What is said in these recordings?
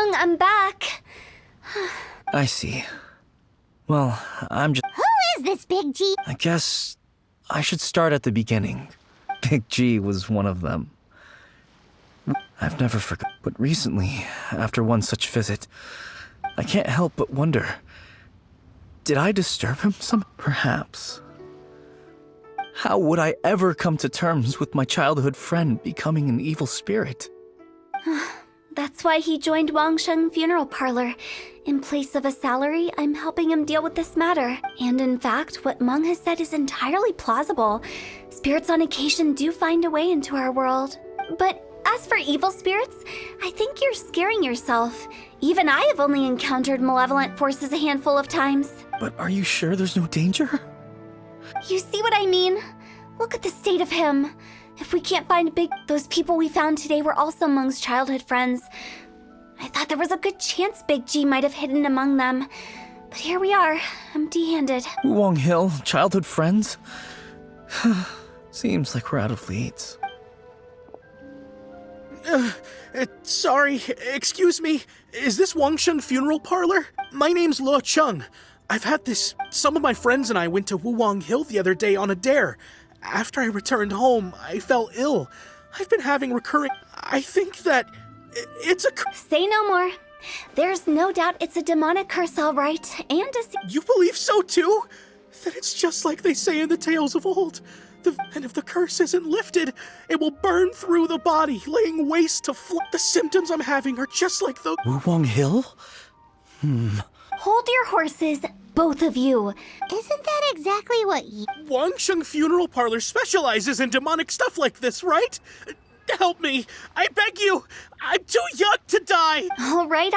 Chung, I'm back. I see. Well, I'm just... Who is this Big G? I guess I should start at the beginning. Big G was one of them. I've never forgotten. But recently, after one such visit, I can't help but wonder, did I disturb him some? Perhaps. How would I ever come to terms with my childhood friend becoming an evil spirit? That's why he joined Wangsheng Funeral Parlor. In place of a salary, I'm helping him deal with this matter. And in fact, what Meng has said is entirely plausible. Spirits on occasion do find a way into our world. But as for evil spirits, I think you're scaring yourself. Even I have only encountered malevolent forces a handful of times. But are you sure there's no danger? You see what I mean? Look at the state of him. If we can't find those people we found today were also Meng's childhood friends. I thought there was a good chance Big G might have hidden among them. But here we are, empty-handed. Wuwang Hill, childhood friends? Seems like we're out of leads. Sorry, excuse me. Is this Wangsheng Funeral Parlor? My name's Luo Chung. I've had this... Some of my friends and I went to Wuwang Hill the other day on a dare. After I returned home, I fell ill. I've been having recurring... I think that it's a... Say no more. There's no doubt it's a demonic curse, all right. And You believe so too? That it's just like they say in the tales of old. And if the curse isn't lifted, it will burn through the body, laying waste to The symptoms I'm having are just like the... Wuwang Hill? Hold your horses, both of you. Isn't that exactly what Wangsheng Funeral Parlor specializes in demonic stuff like this, right? Help me! I beg you! I'm too young to die! All right.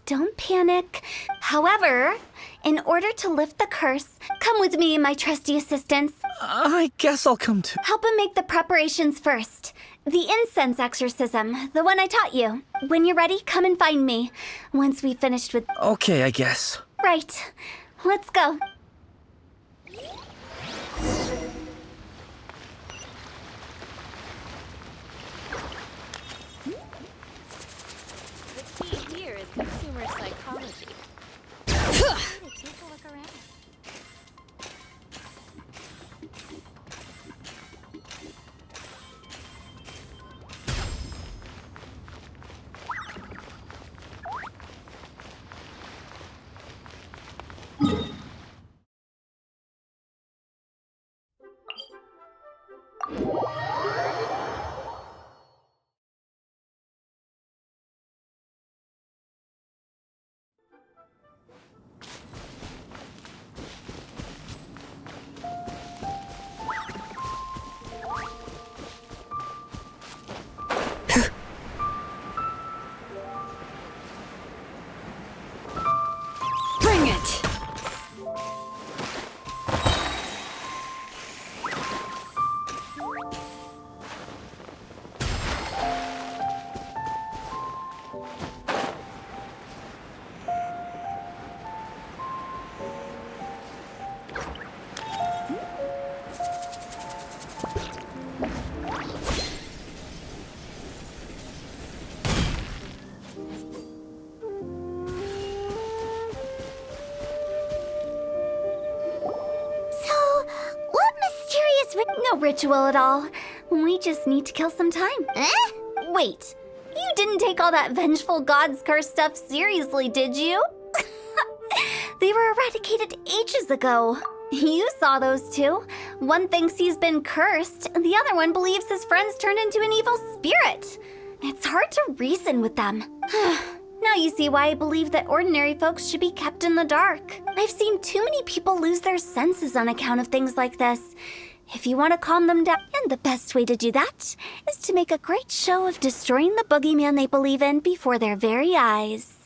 Don't panic. However, in order to lift the curse, come with me, my trusty assistants. I guess I'll come too. Help him make the preparations first. The incense exorcism, the one I taught you. When you're ready, come and find me. Once we've finished with... Okay, I guess. Right. Let's go. The key here is consumer psychology. Take a look around. Bring it! No ritual at all. We just need to kill some time. Wait, you didn't take all that vengeful god's curse stuff seriously, did you? They were eradicated ages ago. You saw those two. One thinks he's been cursed, and the other one believes his friends turned into an evil spirit. It's hard to reason with them. Now you see why I believe that ordinary folks should be kept in the dark. I've seen too many people lose their senses on account of things like this. If you want to calm them down, and the best way to do that is to make a great show of destroying the boogeyman they believe in before their very eyes.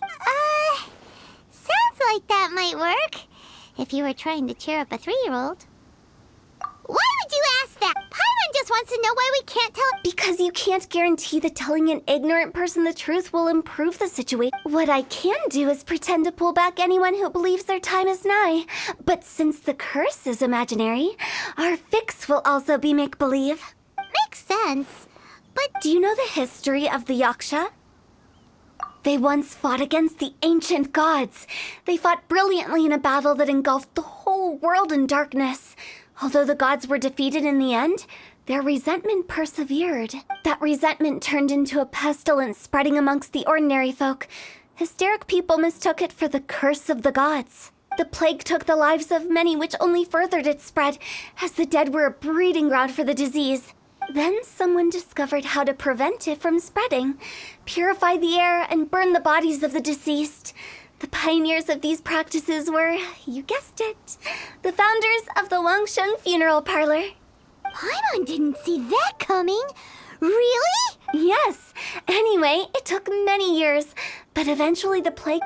Sounds like that might work. If you were trying to cheer up a 3-year-old. Why would you ask that? Paimon just wants to know why we can't tell... Because you can't guarantee that telling an ignorant person the truth will improve the situation. What I can do is pretend to pull back anyone who believes their time is nigh. But since the curse is imaginary, our fix will also be make-believe. Makes sense. But do you know the history of the Yaksha? They once fought against the ancient gods. They fought brilliantly in a battle that engulfed the whole world in darkness. Although the gods were defeated in the end, their resentment persevered. That resentment turned into a pestilence spreading amongst the ordinary folk. Hysteric people mistook it for the curse of the gods. The plague took the lives of many, which only furthered its spread, as the dead were a breeding ground for the disease. Then someone discovered how to prevent it from spreading, purify the air, and burn the bodies of the deceased. The pioneers of these practices were, you guessed it, the founders of the Wangsheng Funeral Parlor. Paimon didn't see that coming. Really? Yes. Anyway, it took many years, but eventually the plague...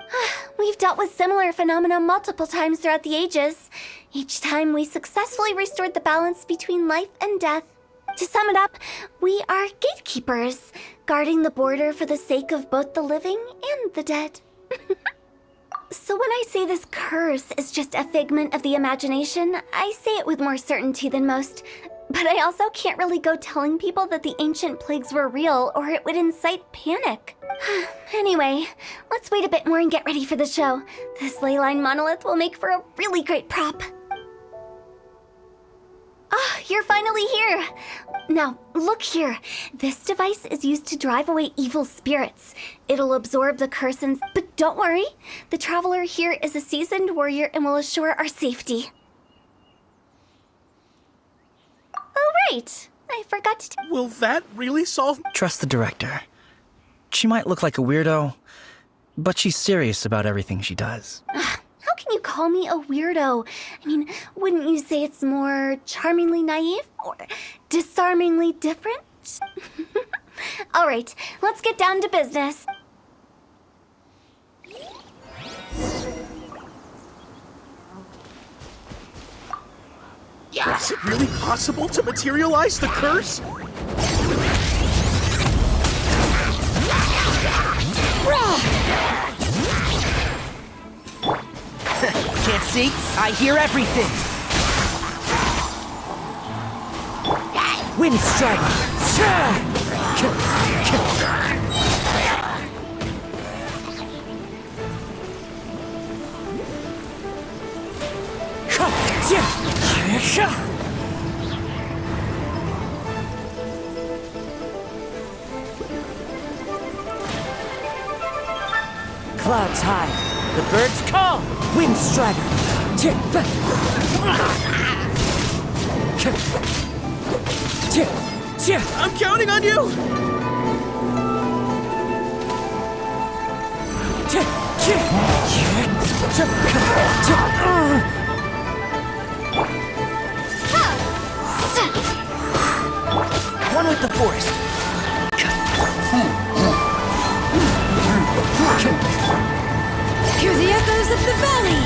We've dealt with similar phenomena multiple times throughout the ages. Each time we successfully restored the balance between life and death. To sum it up, we are gatekeepers, guarding the border for the sake of both the living and the dead. So when I say this curse is just a figment of the imagination, I say it with more certainty than most. But I also can't really go telling people that the ancient plagues were real, or it would incite panic. Anyway, let's wait a bit more and get ready for the show. This ley line monolith will make for a really great prop. Ah, you're finally here! Now, look here. This device is used to drive away evil spirits. It'll absorb the curse and... But don't worry, the traveler here is a seasoned warrior and will assure our safety. Oh, right. I forgot to... Will that really solve... Trust the director. She might look like a weirdo, but she's serious about everything she does. How can you call me a weirdo? I mean, wouldn't you say it's more charmingly naive or disarmingly different? All right, let's get down to business. Is it really possible to materialize the curse? Can't see? I hear everything. Wind strike. Clouds high. The birds call. Wind strider. I'm counting on you! One with the forest. Hear the echoes of the valley!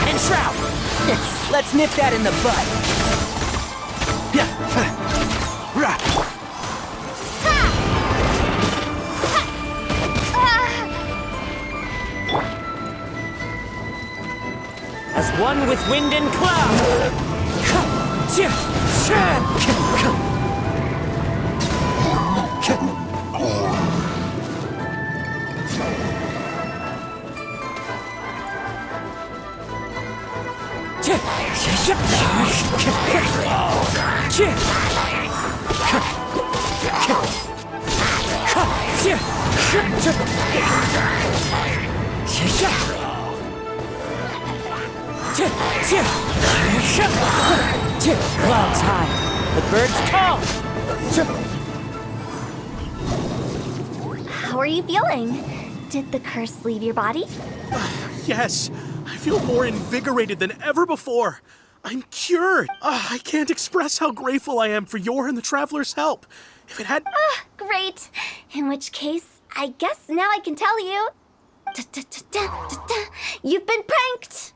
And Shroud! Let's nip that in the bud. As one with wind and cloud. Clouds high. The birds call. How are you feeling? Did the curse leave your body? Yes, I feel more invigorated than ever before. I'm cured. I can't express how grateful I am for your and the Traveler's help. If it had... Great. In which case, I guess now I can tell you. You've been pranked!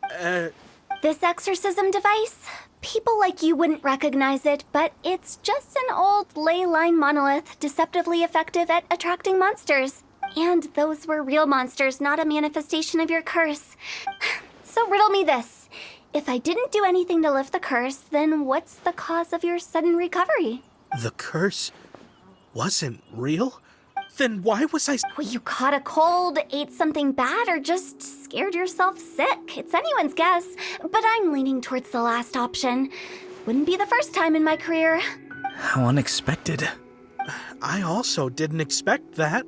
This exorcism device, people like you wouldn't recognize it, but it's just an old ley line monolith deceptively effective at attracting monsters. And those were real monsters, not a manifestation of your curse. So riddle me this. If I didn't do anything to lift the curse, then what's the cause of your sudden recovery? The curse wasn't real? Then why was I... Well, you caught a cold, ate something bad, or just scared yourself sick. It's anyone's guess, but I'm leaning towards the last option. Wouldn't be the first time in my career. How unexpected. I also didn't expect that.